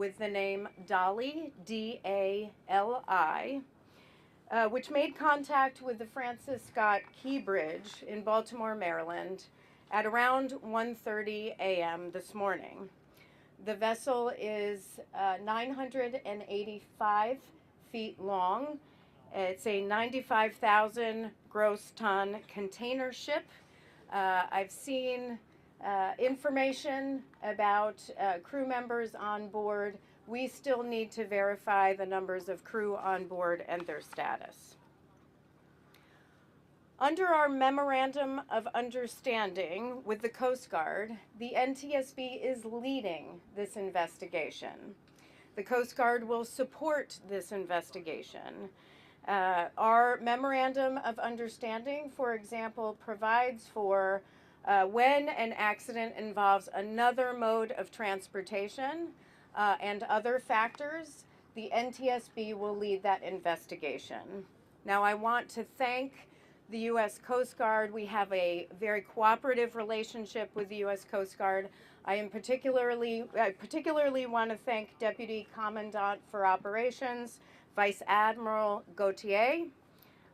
with the name Dali, D-A-L-I, which made contact with the Francis Scott Key Bridge in Baltimore, Maryland at around 1:30 a.m. this morning. The vessel is 985 feet long. It's a 95,000 gross ton container ship. I've seen information about crew members on board. We still need to verify the numbers of crew on board and their status. Under our Memorandum of Understanding with the Coast Guard, the NTSB is leading this investigation. The Coast Guard will support this investigation. Our Memorandum of Understanding, for example, provides for when an accident involves another mode of transportation and other factors, the NTSB will lead that investigation. Now, I want to thank the U.S. Coast Guard. We have a very cooperative relationship with the U.S. Coast Guard. I particularly want to thank Deputy Commandant for Operations, Vice Admiral Gautier.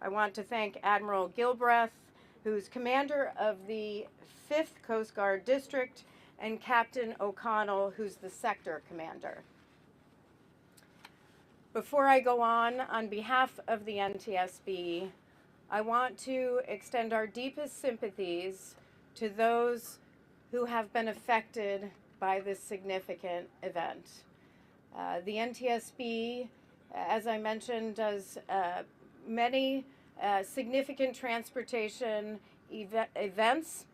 I want to thank Admiral Gilbreth, who's commander of the 5th Coast Guard District, and Captain O'Connell, who's the sector commander. Before I go on behalf of the NTSB, I want to extend our deepest sympathies to those who have been affected by this significant event. The NTSB, as I mentioned, does many significant transportation events,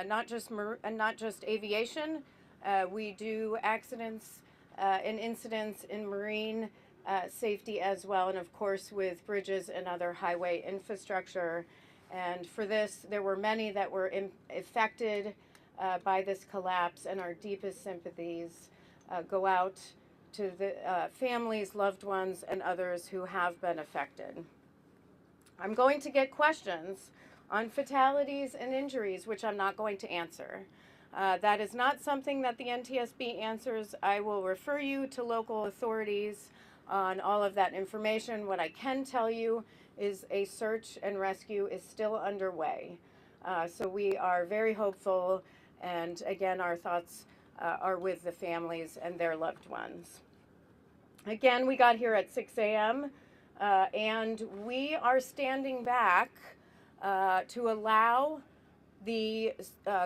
not just aviation. We do accidents and incidents in marine safety as well, and of course with bridges and other highway infrastructure. And for this, there were many that were affected by this collapse, and our deepest sympathies go out to the families, loved ones, and others who have been affected. I'm going to get questions on fatalities and injuries, which I'm not going to answer. That is not something that the NTSB answers. I will refer you to local authorities on all of that information. What I can tell you is a search and rescue is still underway. So we are very hopeful, and again, our thoughts are with the families and their loved ones. Again, we got here at 6 a.m. And we are standing back to allow the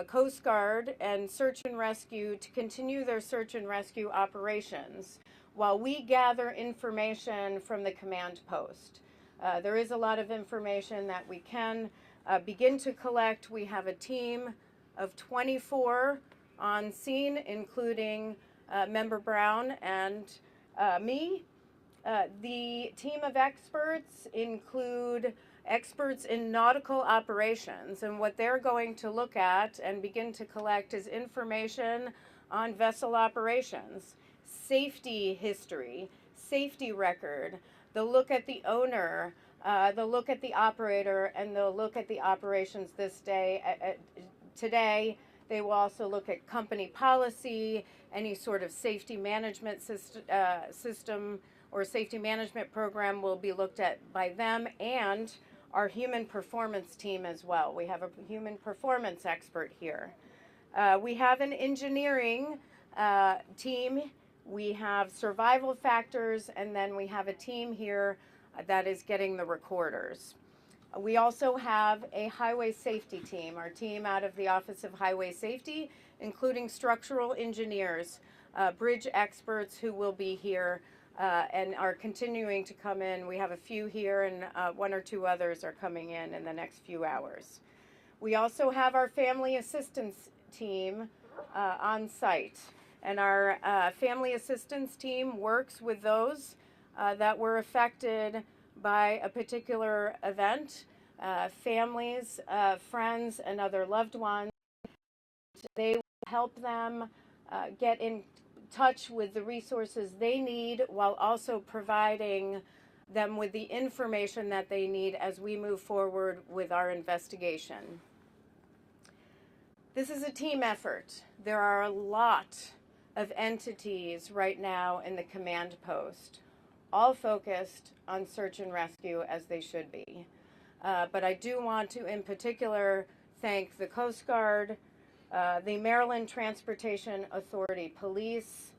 Coast Guard and search and rescue to continue their search and rescue operations while we gather information from the command post. There is a lot of information that we can begin to collect. We have a team of 24 on scene, including Member Brown and me. The team of experts include experts in nautical operations, and what they're going to look at and begin to collect is information on vessel operations, safety history, safety record. They'll look at the owner, they'll look at the operator, and they'll look at the operations this day. Today, they will also look at company policy, any sort of safety management system or safety management program will be looked at by them, and our human performance team as well. We have a human performance expert here. We have an engineering team. We have survival factors, and then we have a team here that is getting the recorders. We also have a highway safety team, our team out of the Office of Highway Safety, including structural engineers, bridge experts who will be here and are continuing to come in. We have a few here, and one or two others are coming in the next few hours. We also have our family assistance team on site, and our family assistance team works with those that were affected by a particular event, families, friends, and other loved ones. They will help them get in touch with the resources they need while also providing them with the information that they need as we move forward with our investigation. This is a team effort. There are a lot of entities right now in the command post, all focused on search and rescue as they should be. But I do want to, in particular, thank the Coast Guard, the Maryland Transportation Authority Police,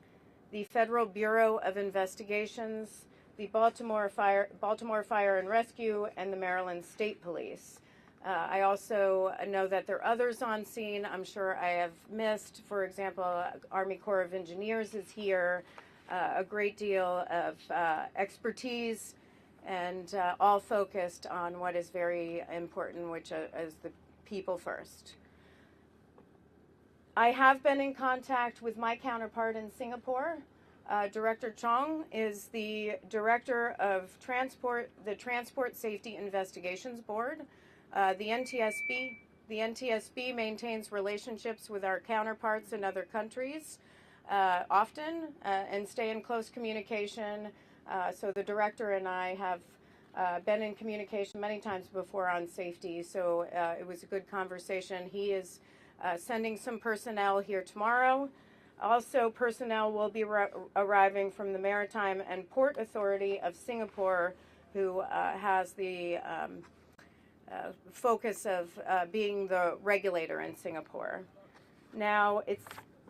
the Federal Bureau of Investigations, the Baltimore Fire and Rescue, and the Maryland State Police. I also know that there are others on scene I'm sure I have missed. For example, Army Corps of Engineers is here, a great deal of expertise, and all focused on what is very important, which is the people first. I have been in contact with my counterpart in Singapore. Director Chong is the director of the Transport Safety Investigations Board. The NTSB maintains relationships with our counterparts in other countries often and stay in close communication. So the director and I have been in communication many times before on safety, so it was a good conversation. He is sending some personnel here tomorrow. Also, personnel will be arriving from the Maritime and Port Authority of Singapore, who has the focus of being the regulator in Singapore. Now, it's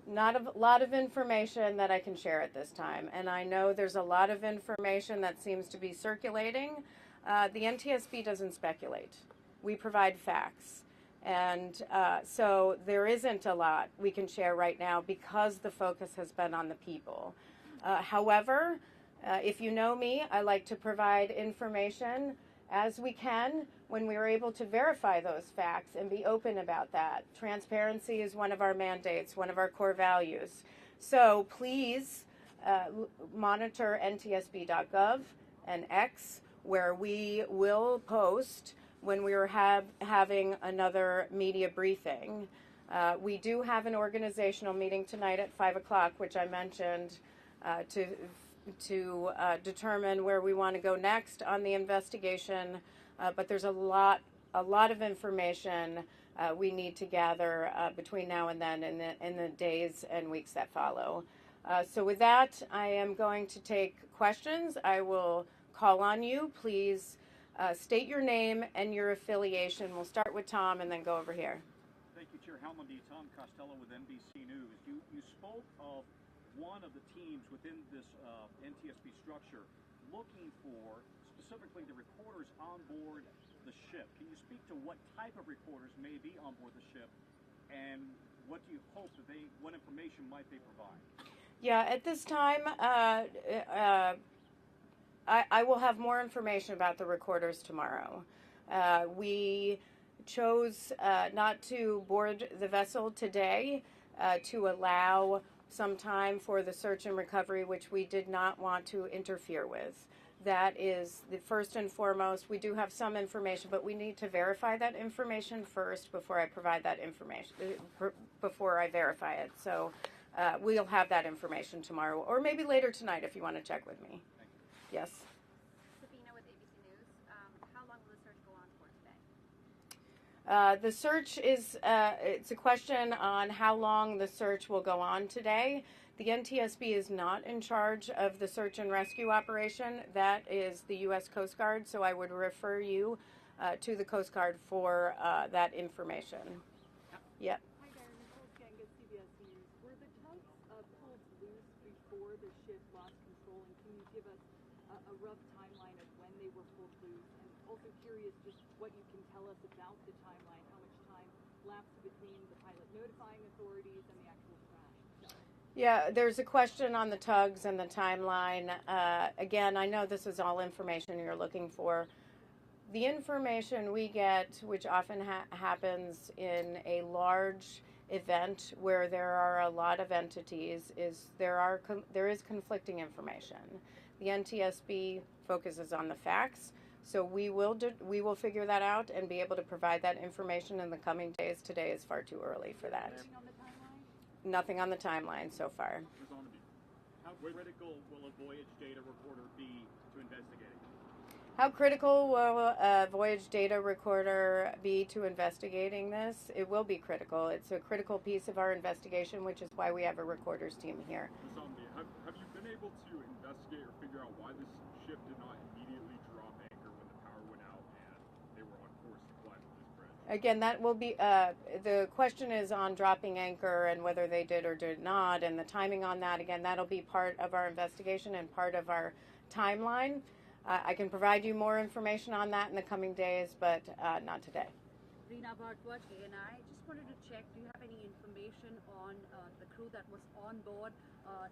not a lot of information that I can share at this time, and I know there's a lot of information that seems to be circulating. The NTSB doesn't speculate. We provide facts. And so there isn't a lot we can share right now because the focus has been on the people. However, if you know me, I like to provide information as we can when we are able to verify those facts and be open about that. Transparency is one of our mandates, one of our core values. So please monitor ntsb.gov and X, where we will post when we are having another media briefing. We do have an organizational meeting tonight at 5 o'clock, which I mentioned, to determine where we want to go next on the investigation. But there's a lot of information we need to gather between now and then in the days and weeks that follow. So with that, I am going to take questions. I will call on you. Please state your name and your affiliation. We'll start with Tom and then go over here. Thank you, Chair Helmond. Tom Costello with NBC News. You spoke of one of the teams within this NTSB structure looking for specifically the recorders on board the ship. Can you speak to what type of recorders may be on board the ship, and what do you hope that what information might they provide? Yeah, at this time, I will have more information about the recorders tomorrow. We chose not to board the vessel today to allow some time for the search and recovery, which we did not want to interfere with. That is the first and foremost. We do have some information, but we need to verify that information first before I provide that information, before I verify it. So we'll have that information tomorrow, or maybe later tonight if you want to check with me. Yes. Sabina with ABC News. How long will the search go on for today? The search is, it's a question on how long the search will go on today. The NTSB is not in charge of the search and rescue operation. That is the U.S. Coast Guard, so I would refer you to the Coast Guard for that information. Yep. Hi there, Nicole Skangas, CBS News. Were the tugs pulled loose before the ship lost control, and can you give us a rough timeline of when they were pulled loose? And also curious just what you can tell us about the timeline, how much time lapsed between the pilot notifying authorities and the actual crash itself. Yeah, there's a question on the tugs and the timeline. Again, I know this is all information you're looking for. The information we get, which often happens in a large event where there are a lot of entities, is there is conflicting information. The NTSB focuses on the facts, so we will figure that out and be able to provide that information in the coming days. Today is far too early for that. Nothing on the timeline so far. How critical will a voyage data recorder be to investigating? How critical will a voyage data recorder be to investigating this? It will be critical. It's a critical piece of our investigation, which is why we have a recorders team here. Ms. Omni, have you been able to investigate or figure out why this ship did not immediately drop anchor when the power went out and they were on course to fly to this bridge? Again, that will be, the question is on dropping anchor and whether they did or did not, and the timing on that. Again, that'll be part of our investigation and part of our timeline. I can provide you more information on that in the coming days, but not today. Rena Bhartwaj, ANI. Just wanted to check, do you have any information on the crew that was on board,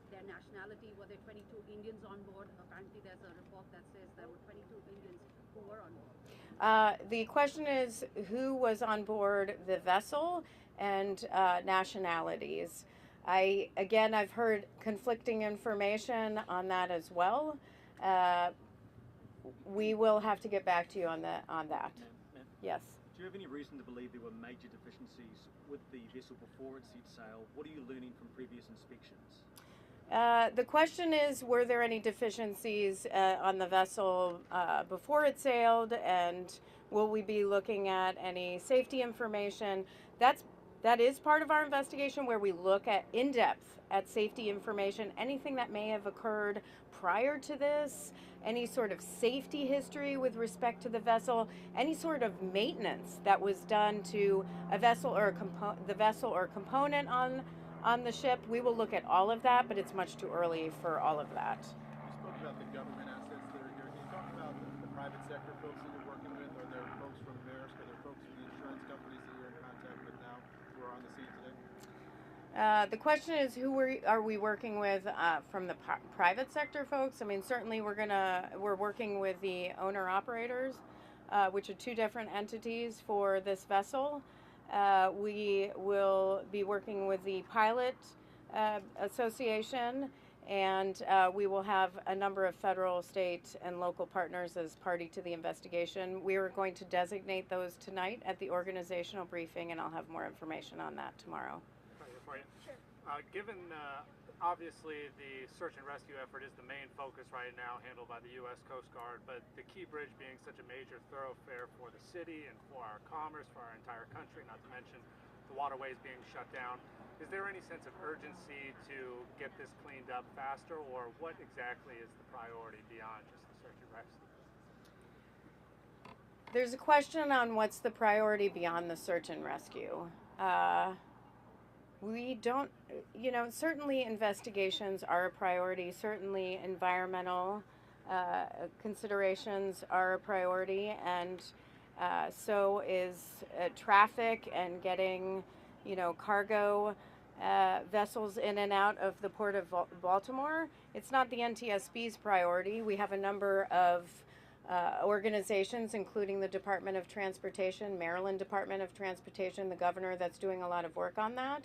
their nationality? Were there 22 Indians on board? Apparently there's a report that says there were 22 Indians who were on board. The question is who was on board the vessel and nationalities. I've heard conflicting information on that as well. We will have to get back to you on that. Ma'am, Yes. do you have any reason to believe there were major deficiencies with the vessel before it set sail? What are you learning from previous inspections? The question is, were there any deficiencies on the vessel before it sailed, and will we be looking at any safety information? That is part of our investigation, where we look at in depth at safety information, anything that may have occurred prior to this, any sort of safety history with respect to the vessel, any sort of maintenance that was done to a vessel or the vessel or component on the ship. We will look at all of that, but it's much too early for all of that. You spoke about the government assets that are here. Can you talk about the private sector folks that you're working with? Are there folks from Maersk? Are there folks from the insurance companies that you're in contact with now who are on the scene today? The question is, who are we working with from the private sector folks? I mean, certainly we're working with the owner operators, which are two different entities for this vessel. We will be working with the pilot association, and we will have a number of federal, state, and local partners as party to the investigation. We are going to designate those tonight at the organizational briefing, and I'll have more information on that tomorrow. Given obviously the search and rescue effort is the main focus right now, handled by the U.S. Coast Guard, but the Key Bridge being such a major thoroughfare for the city and for our commerce, for our entire country, not to mention the waterways being shut down, is there any sense of urgency to get this cleaned up faster, or what exactly is the priority beyond just the search and rescue? There's a question on what's the priority beyond the search and rescue. We don't, certainly investigations are a priority. Certainly environmental considerations are a priority, and so is traffic and getting, cargo vessels in and out of the port of Baltimore. It's not the NTSB's priority. We have a number of organizations, including the Department of Transportation, Maryland Department of Transportation, the governor, that's doing a lot of work on that.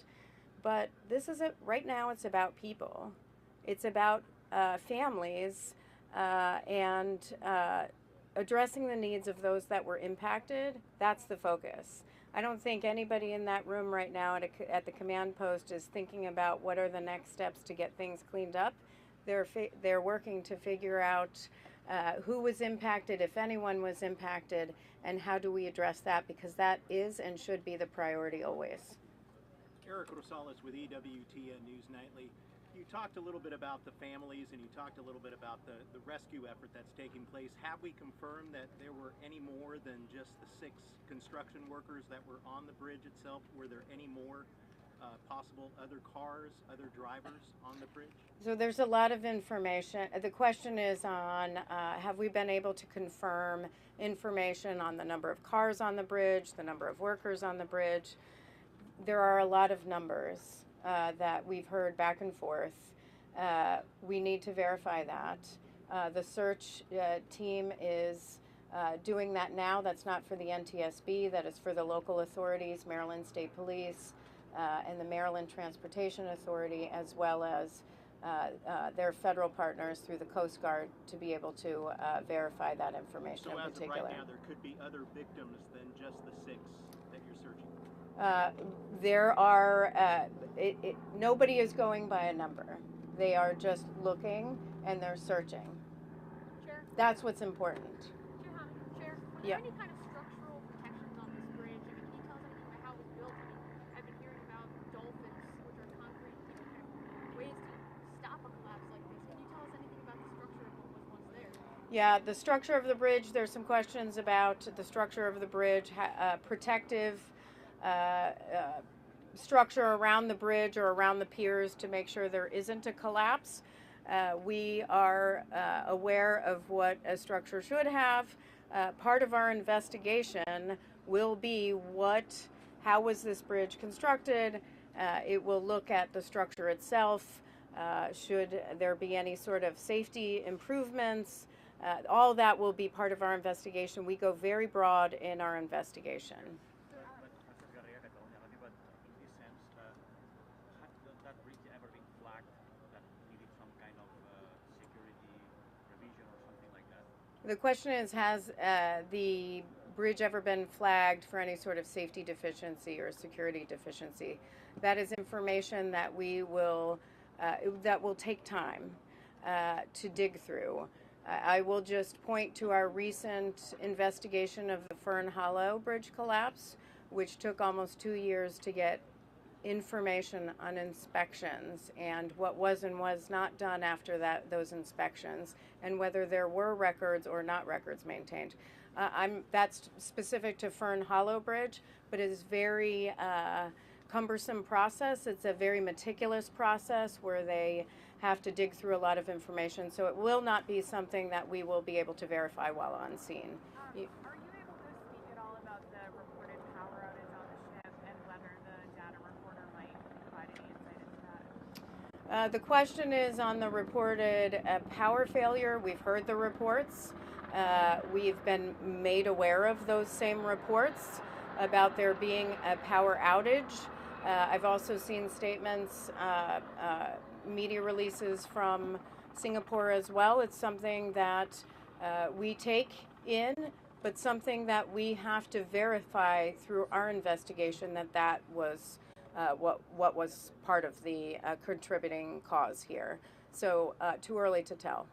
But this is right now it's about people. It's about families and addressing the needs of those that were impacted. That's the focus. I don't think anybody in that room right now at the command post is thinking about what are the next steps to get things cleaned up. They're working to figure out who was impacted, if anyone was impacted, and how do we address that, because that is and should be the priority always. Eric Rosales with EWTN News Nightly. You talked a little bit about the families, and you talked a little bit about the rescue effort that's taking place. Have we confirmed that there were any more than just the 6 construction workers that were on the bridge itself? Were there any more possible other cars, other drivers on the bridge? So there's a lot of information. The question is on have we been able to confirm information on the number of cars on the bridge, the number of workers on the bridge. There are a lot of numbers that we've heard back and forth. We need to verify that. The search team is doing that now. That's not for the NTSB. That is for the local authorities, Maryland State Police, and the Maryland Transportation Authority, as well as their federal partners through the Coast Guard, to be able to verify that information in particular. So as of right now, there could be other victims than just the 6 that you're searching? There are, nobody is going by a number. They are just looking and they're searching. Chair? That's what's important. Are Yeah. there any kind of structural protections on this bridge? I mean, can you tell us anything about how it was built? I mean, I've been hearing about dolphins, which are concrete, kind of ways to stop a collapse like this. Can you tell us anything about the structure of what was once there? Yeah, the structure of the bridge, there's some questions about the structure of the bridge, protective structure around the bridge or around the piers to make sure there isn't a collapse. We are aware of what a structure should have. Part of our investigation will be how was this bridge constructed? It will look at the structure itself. Should there be any sort of safety improvements? All that will be part of our investigation. We go very broad in our investigation. The question is, has the bridge ever been flagged for any sort of safety deficiency or security deficiency? That is information that that will take time to dig through. I will just point to our recent investigation of the Fern Hollow bridge collapse, which took almost 2 years to get information on inspections and what was and was not done after those inspections, and whether there were records or not records maintained. That's specific to Fern Hollow Bridge, but it is very cumbersome process. It's a very meticulous process where they have to dig through a lot of information, so it will not be something that we will be able to verify while on scene. Are you able to speak at all about the reported power outage on the ship and whether the data recorder might provide any insight into that? The question is on the reported power failure. We've heard the reports. We've been made aware of those same reports about there being a power outage. I've also seen statements, media releases from Singapore as well. It's something that we take in, but something that we have to verify through our investigation that was what was part of the contributing cause here. So too early to tell.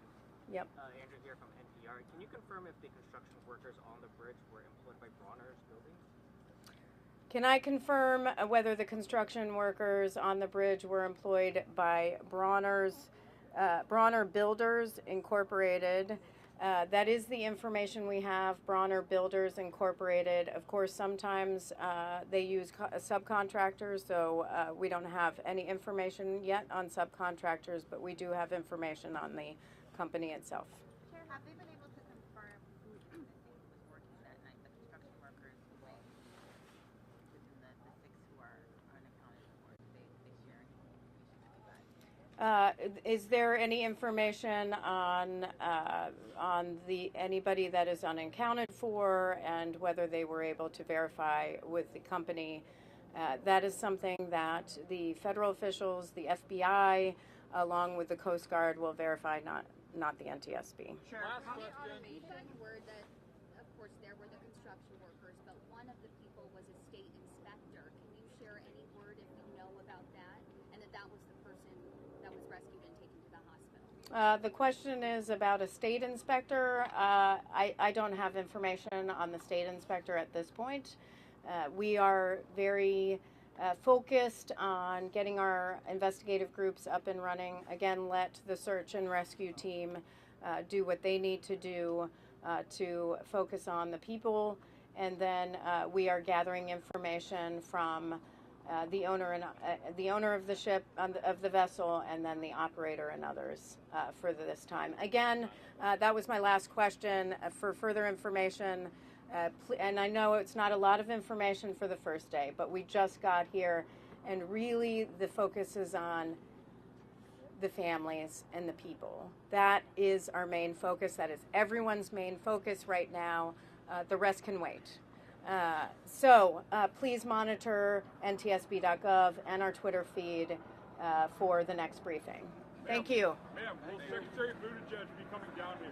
Yep. Andrew here from NPR. Can you confirm if the construction workers on the bridge were employed by Bronner's buildings? Can I confirm whether the construction workers on the bridge were employed by Bronner Builders Incorporated? That is the information we have. Bronner Builders Incorporated. Of course, sometimes they use subcontractors, so we don't have any information yet on subcontractors, but we do have information on the company itself. Chair, have they been able to confirm who was working that night, the construction workers within the 6 who are unaccounted for? Did they share any information with you guys? Is there any information on anybody that is unaccounted for and whether they were able to verify with the company? That is something that the federal officials, the FBI, along with the Coast Guard, will verify, not the NTSB. Sure. On the automation, word that, of course, there were the construction workers, but one of the people was a state inspector. Can you share any word if you know about that, and that was the person that was rescued and taken to the hospital? The question is about a state inspector. I don't have information on the state inspector at this point. We are very focused on getting our investigative groups up and running. Again, let the search and rescue team do what they need to do to focus on the people, and then we are gathering information from the owner of the ship, of the vessel, and then the operator and others for this time. Again, that was my last question. For further information, and I know it's not a lot of information for the first day, but we just got here, and really the focus is on the families and the people. That is our main focus. That is everyone's main focus right now. The rest can wait. So please monitor ntsb.gov and our Twitter feed for the next briefing. Thank you. Ma'am, will Secretary Buttigieg be coming down here?